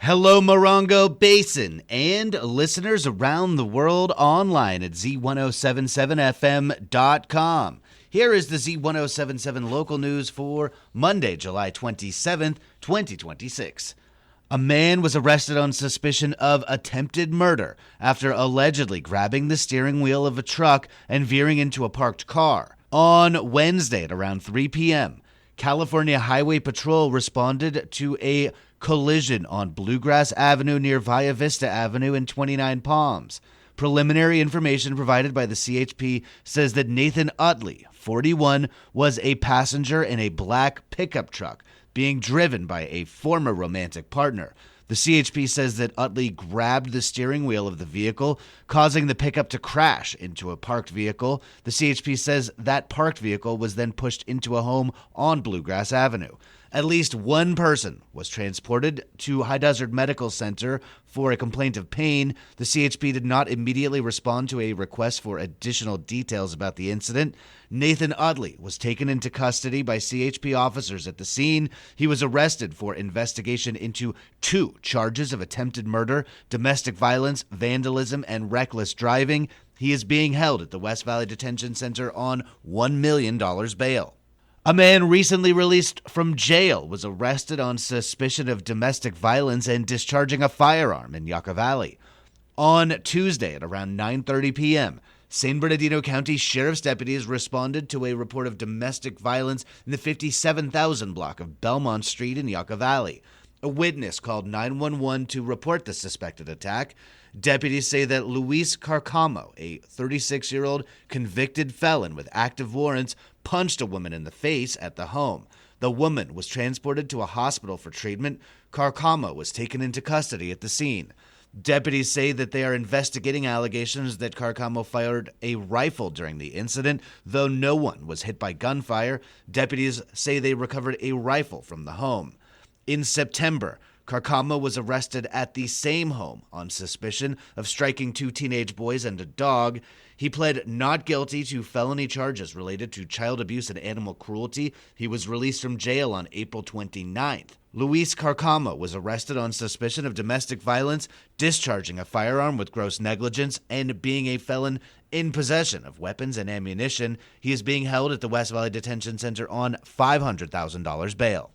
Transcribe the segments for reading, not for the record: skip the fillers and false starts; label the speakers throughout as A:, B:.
A: Hello, Morongo Basin and listeners around the world online at Z107.7fm.com. Here is the Z107.7 local news for Monday, July 27th, 2026. A man was arrested on suspicion of attempted murder after allegedly grabbing the steering wheel of a truck and veering into a parked car. On Wednesday at around 3 p.m., California Highway Patrol responded to a collision on Bluegrass Avenue near Via Vista Avenue in 29 Palms. Preliminary information provided by the CHP says that Nathan Utley, 41, was a passenger in a black pickup truck being driven by a former romantic partner. The CHP says that Utley grabbed the steering wheel of the vehicle, causing the pickup to crash into a parked vehicle. The CHP says that parked vehicle was then pushed into a home on Bluegrass Avenue. At least one person was transported to High Desert Medical Center for a complaint of pain. The CHP did not immediately respond to a request for additional details about the incident. Nathan Utley was taken into custody by CHP officers at the scene. He was arrested for investigation into 2 charges of attempted murder, domestic violence, vandalism, and reckless driving. He is being held at the West Valley Detention Center on $1 million bail. A man recently released from jail was arrested on suspicion of domestic violence and discharging a firearm in Yucca Valley. On Tuesday at around 9:30 p.m., San Bernardino County Sheriff's deputies responded to a report of domestic violence in the 57,000 block of Belmont Street in Yucca Valley. A witness called 911 to report the suspected attack. Deputies say that Luis Carcamo, a 36-year-old convicted felon with active warrants, punched a woman in the face at the home. The woman was transported to a hospital for treatment. Carcamo was taken into custody at the scene. Deputies say that they are investigating allegations that Carcamo fired a rifle during the incident, though no one was hit by gunfire. Deputies say they recovered a rifle from the home. In September, Carcamo was arrested at the same home on suspicion of striking 2 teenage boys and a dog. He pled not guilty to felony charges related to child abuse and animal cruelty. He was released from jail on April 29th. Luis Carcamo was arrested on suspicion of domestic violence, discharging a firearm with gross negligence, and being a felon in possession of weapons and ammunition. He is being held at the West Valley Detention Center on $500,000 bail.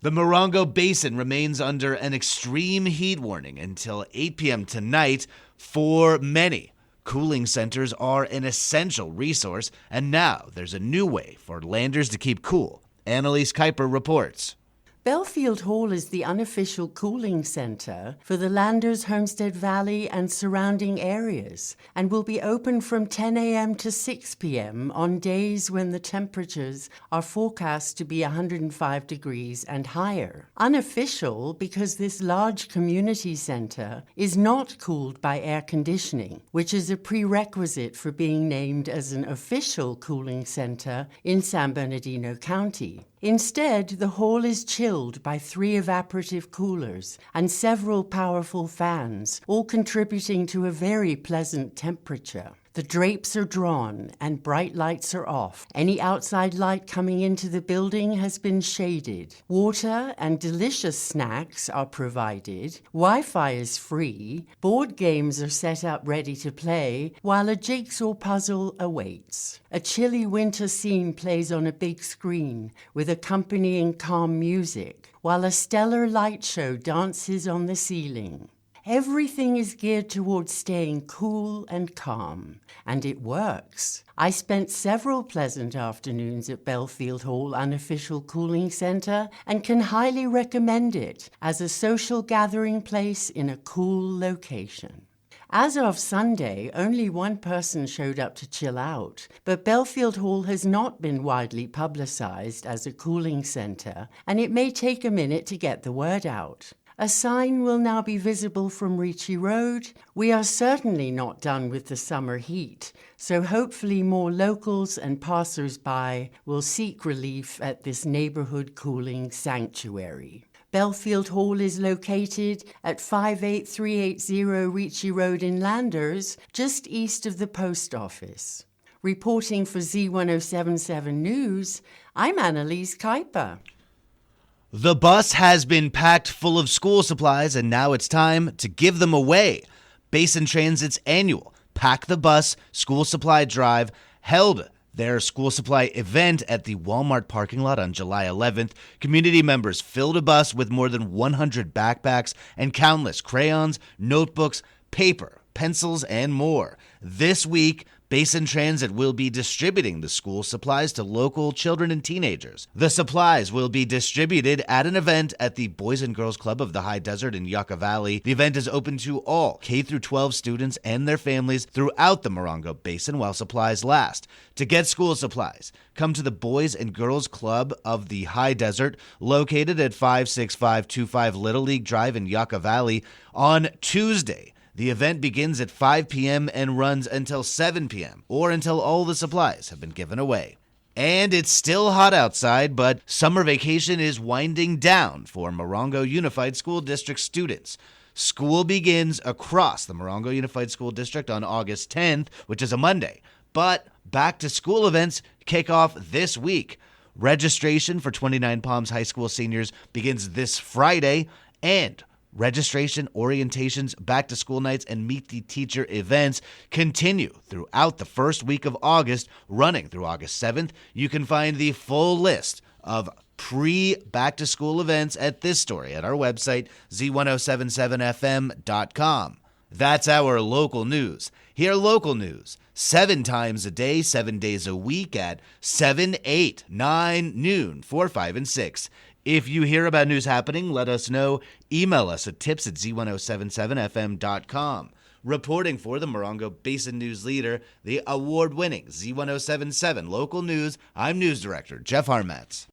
A: The Morongo Basin remains under an extreme heat warning until 8 p.m. tonight. For many, cooling centers are an essential resource, and now there's a new way for landers to keep cool. Annalise Kuiper reports.
B: Belfield Hall is the unofficial cooling center for the Landers, Homestead Valley and surrounding areas and will be open from 10 a.m. to 6 p.m. on days when the temperatures are forecast to be 105 degrees and higher. Unofficial because this large community center is not cooled by air conditioning, which is a prerequisite for being named as an official cooling center in San Bernardino County. Instead, the hall is chilled by 3 evaporative coolers and several powerful fans, all contributing to a very pleasant temperature. The drapes are drawn and bright lights are off. Any outside light coming into the building has been shaded. Water and delicious snacks are provided. Wi-Fi is free. Board games are set up ready to play, while a jigsaw puzzle awaits. A chilly winter scene plays on a big screen with accompanying calm music, while a stellar light show dances on the ceiling. Everything is geared towards staying cool and calm, and it works. I spent several pleasant afternoons at Belfield Hall Unofficial Cooling Center and can highly recommend it as a social gathering place in a cool location. As of Sunday, only one person showed up to chill out, but Belfield Hall has not been widely publicized as a cooling center, and it may take a minute to get the word out. A sign will now be visible from Ricci Road. We are certainly not done with the summer heat, so hopefully more locals and passers-by will seek relief at this neighborhood cooling sanctuary. Belfield Hall is located at 58380 Ricci Road in Landers, just east of the post office. Reporting for Z107.7 News, I'm Annalise Kuiper.
A: The bus has been packed full of school supplies, and now it's time to give them away. Basin Transit's annual Pack the Bus school supply drive held their school supply event at the Walmart parking lot on July 11th. Community members filled a bus with more than 100 backpacks and countless crayons, notebooks, paper, pencils, and more. This week, Basin Transit will be distributing the school supplies to local children and teenagers. The supplies will be distributed at an event at the Boys and Girls Club of the High Desert in Yucca Valley. The event is open to all K-12 students and their families throughout the Morongo Basin while supplies last. To get school supplies, come to the Boys and Girls Club of the High Desert, located at 56525 Little League Drive in Yucca Valley, on Tuesday. The event begins at 5 p.m. and runs until 7 p.m. or until all the supplies have been given away. And it's still hot outside, but summer vacation is winding down for Morongo Unified School District students. School begins across the Morongo Unified School District on August 10th, which is a Monday. But back-to-school events kick off this week. Registration for 29 Palms High School seniors begins this Friday, and registration, orientations, back-to-school nights, and meet the teacher events continue throughout the first week of August, running through August 7th. You can find the full list of pre-back-to-school events at this story at our website, Z107.7fm.com. That's our local news. Hear local news 7 times a day, 7 days a week at 7, 8, 9, noon, 4, 5, and 6. If you hear about news happening, let us know. Email us at tips@z1077fm.com. Reporting for the Morongo Basin News Leader, the award-winning Z107.7 Local News, I'm News Director Jeff Harmatz.